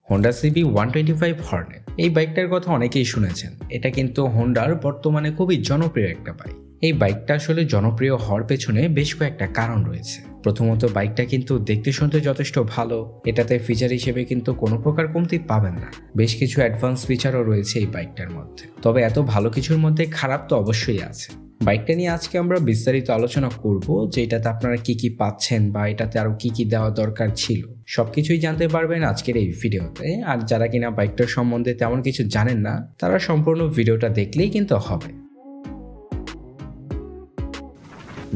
Honda CB 125 Hornet. এই বাইকটার কথা অনেকেই শুনেছেন। এটা কিন্তু হোন্ডার বর্তমানে খুবই জনপ্রিয় একটা বাইক। এই বাইকটা আসলে জনপ্রিয় হওয়ার পেছনে বেশ কয়েকটা কারণ রয়েছে। প্রথমত, বাইকটা কিন্তু দেখতে শুনতে যথেষ্ট ভালো। এটাতে ফিচার হিসেবে কিন্তু কোনো প্রকার কমতি পাবেন না। বেশ কিছু অ্যাডভান্স ফিচারও রয়েছে এই বাইকটার মধ্যে। তবে এত ভালো কিছুর মধ্যে খারাপ তো অবশ্যই আছে। বাইকটা নিয়ে আজকে আমরা বিস্তারিত আলোচনা করব যে এটাতে আপনারা কি কি পাচ্ছেন বা এটাতে আরো কি কি দেওয়া দরকার ছিল, সবকিছুই জানতে পারবেন আজকের এই ভিডিওতে। আর যারা কিনা বাইকটার সম্বন্ধে তেমন কিছু জানেন না, তারা সম্পূর্ণ ভিডিওটা দেখলেই কিন্তু হবে।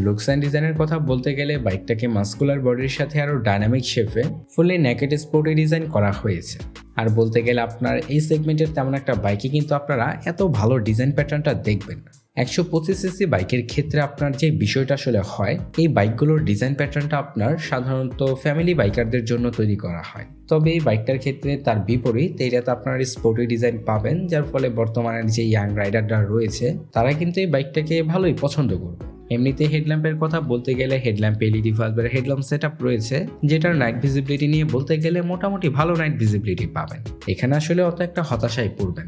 লুকস অ্যান্ড ডিজাইনের কথা বলতে গেলে বাইকটাকে মাস্কুলার বডির সাথে আরও ডাইনামিক শেপে ফুললি নেকেড স্পোর্টে ডিজাইন করা হয়েছে। আর বলতে গেলে আপনার এই সেগমেন্টের তেমন একটা বাইকে কিন্তু আপনারা এত ভালো ডিজাইন প্যাটার্নটা দেখবেন না। 125 সিসি বাইকের ক্ষেত্রে আপনার যে বিষয়টা আসলে হয়, এই বাইকগুলোর ডিজাইন প্যাটার্নটা আপনার সাধারণত ফ্যামিলি বাইকারদের জন্য তৈরি করা হয়। তবে এই বাইকটার ক্ষেত্রে তার বিপরীত, এইটাতে আপনার স্পোর্টি ডিজাইন পাবেন, যার ফলে বর্তমানের যে ইয়াং রাইডাররা রয়েছে তারা কিন্তু এই বাইকটাকে ভালোই পছন্দ করবে। এমনিতে হেডল্যাম্পের কথা বলতে গেলে হেডল্যাম্প এলইডি ভালভের হেডল্যাম্প সেটআপ রয়েছে, যেটার নাইট ভিজিবিলিটি নিয়ে বলতে গেলে মোটামুটি ভালো নাইট ভিজিবিলিটি পাবেন। এখানে আসলে অত একটা হতাশায় পড়বেন।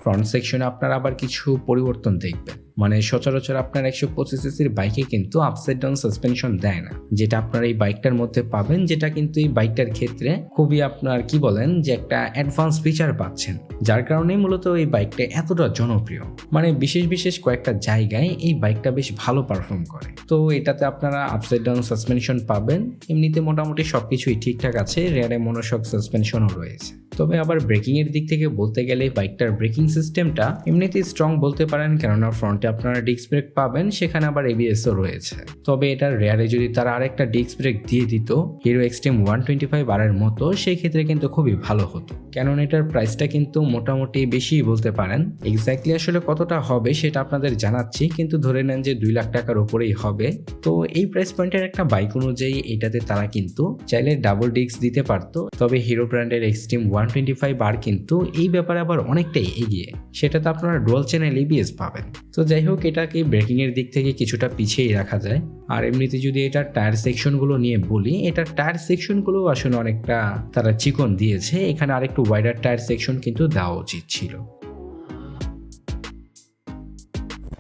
ফ্রন্ট সেকশনে আপনারা আবার কিছু পরিবর্তন দেখবেন। মানে সচরাচর আপনার 125 সিসির বাইকে কিন্তু আপসাইড ডাউন সাসপেনশন দেয় না, যেটা আপনার এই বাইকটার মধ্যে পাবেন, যেটা কিন্তু এই বাইকটার ক্ষেত্রে খুবই আপনার কি বলেন যে একটা অ্যাডভান্স ফিচার পাচ্ছেন, যার কারণে মূলত এই বাইকটা এতটা জনপ্রিয়। মানে বিশেষ কয়েকটা জায়গায় এই বাইকটা বেশ ভালো পারফর্ম করে। তো এটাতে আপনারা আপসাইড ডাউন সাসপেনশন পাবেন। এমনিতে মোটামুটি সবকিছুই ঠিকঠাক আছে, রেয়ারে মনোশক সাসপেনশনও রয়েছে। তবে আবার ব্রেকিং এর দিক থেকে বলতে গেলে বাইকটার ব্রেকিং সিস্টেমটা এমনিতেই স্ট্রং বলতে পারেন, কেননা ফ্রন্টে আপনারা ডিস্ক ব্রেক পাবেন, সেখানে আবার এবিএসও রয়েছে। তবে এটার রেয়ারে যদি তারা আরেকটা ডিস্ক ব্রেক দিয়ে দিত হিরো এক্সট্রিম 125R এর মতো, সেই ক্ষেত্রে কিন্তু খুবই ভালো হতো। কেননা এটার প্রাইসটা কিন্তু মোটামুটি বেশিই বলতে পারেন। এক্স্যাক্টলি আসলে কতটা হবে সেটা আপনাদের জানাচ্ছি, কিন্তু ধরে নেন যে 2 লাখ টাকার উপরেই হবে। তো এই প্রাইস পয়েন্টের একটা বাইক অনুযায়ী এটাতে তারা কিন্তু চাইলে ডাবল ডিস্ক দিতে পারতো। তবে হিরো ব্র্যান্ডের এক্সট্রিম 125R কিন্তু এই ব্যাপারে আবার অনেকটাই এগিয়ে। সেটাতে আপনারা ডুয়াল চ্যানেল এবিএস পাবেন। তো যাই হোক, এটাকে ব্রেকিং এর দিক থেকে কিছুটা পিছিয়েই রাখা যায়। আর এমনিতে যদি এটার টায়ার সেকশনগুলো নিয়ে বলি, এটার টায়ার সেকশনগুলো আসলে অনেকটা তারা চিকন দিয়েছে। এখানে আরেকটু ওয়াইডার টায়ার সেকশন কিন্তু দেওয়া উচিত ছিল।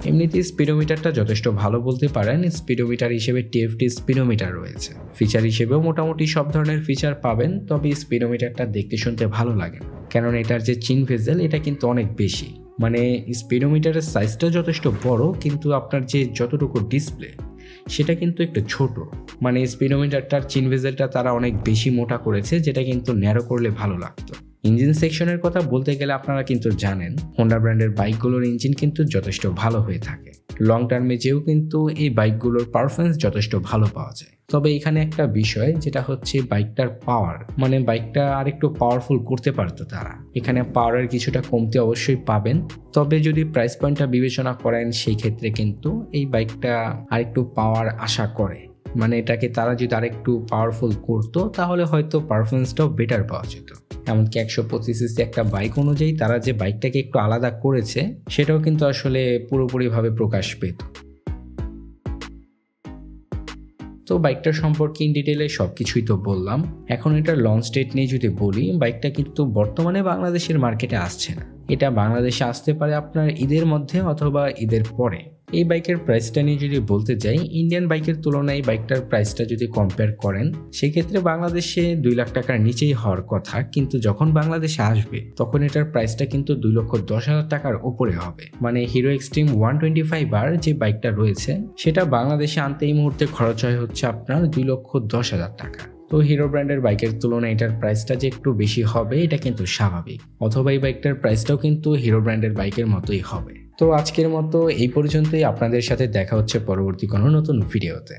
এমনিতে স্পিডোমিটারটা যথেষ্ট ভালো বলতে পারেন। স্পিডোমিটার হিসেবে টিএফটি স্পিডোমিটার রয়েছে। ফিচার হিসেবেও মোটামুটি সব ধরনের ফিচার পাবেন। তবে স্পিডোমিটারটা দেখতে শুনতে ভালো লাগে না, কারণ এটার যে চিন ভেজেল এটা কিন্তু অনেক বেশি। মানে স্পিডোমিটারের সাইজটা যথেষ্ট বড়, কিন্তু আপনার যে যতটুকু ডিসপ্লে সেটা কিন্তু একটু ছোট। মানে স্পিডোমিটারটার চিন ভেজেলটা তারা অনেক বেশি মোটা করেছে, যেটা কিন্তু ন্যারো করলে ভালো লাগতো। ইঞ্জিন সেকশনের কথা বলতে গেলে আপনারা কিন্তু জানেন হোন্ডা ব্র্যান্ডের বাইকগুলোর ইঞ্জিন কিন্তু যথেষ্ট ভালো হয়ে থাকে। লং টার্মে যেও কিন্তু এই বাইকগুলোর পারফরমেন্স যথেষ্ট ভালো পাওয়া যায়। তবে এখানে একটা বিষয়, যেটা হচ্ছে বাইকটার পাওয়ার। মানে বাইকটা আরেকটু পাওয়ারফুল করতে পারতো তারা। এখানে পাওয়ারের কিছুটা কমতি অবশ্যই পাবেন। তবে যদি প্রাইস পয়েন্টটা বিবেচনা করেন, সেই ক্ষেত্রে কিন্তু এই বাইকটা আরেকটু পাওয়ার আশা করে। মানে এটাকে তারা যদি আরেকটু পাওয়ারফুল করতো, তাহলে হয়তো পারফরমেন্সটাও বেটার পাওয়া যেত। এমনকি 125 সিসি একটা বাইক অনুযায়ী তারা যে বাইকটাকে একটু আলাদা করেছে, সেটাও কিন্তু আসলে পুরোপুরিভাবে প্রকাশ পেত। তো বাইকটার সম্পর্কে ইন ডিটেলে সবকিছুই তো বললাম। এখন এটার লঞ্চ ডেট নিয়ে যদি বলি, বাইকটা কিন্তু বর্তমানে বাংলাদেশের মার্কেটে আসছে না। এটা বাংলাদেশে আসতে পারে আপনার ঈদের মধ্যে অথবা ঈদের পরে। এই বাইকের প্রাইসটা নিয়ে যদি বলতে যাই, ইন্ডিয়ান বাইকের তুলনায় বাইকটার প্রাইসটা যদি কম্পেয়ার করেন, সেক্ষেত্রে বাংলাদেশে 2 লাখ টাকার নিচেই হওয়ার কথা। কিন্তু যখন বাংলাদেশে আসবে, তখন এটার প্রাইসটা কিন্তু 2,10,000 টাকার উপরে হবে। মানে হিরো এক্সট্রিম 125R যে বাইকটা রয়েছে, সেটা বাংলাদেশে আনতে এই মুহূর্তে খরচ হচ্ছে আপনার 2,10,000 টাকা। তো হিরো ব্র্যান্ডের বাইকের তুলনায় এটার প্রাইসটা যে একটু বেশি হবে, এটা কিন্তু স্বাভাবিক। অথবা এই বাইকটার প্রাইসটাও কিন্তু হিরো ব্র্যান্ডের বাইকের মতোই হবে। তো আজকের মতো এই পর্যন্তই। আপনাদের সাথে দেখা হচ্ছে পরবর্তী কোনো নতুন ভিডিওতে।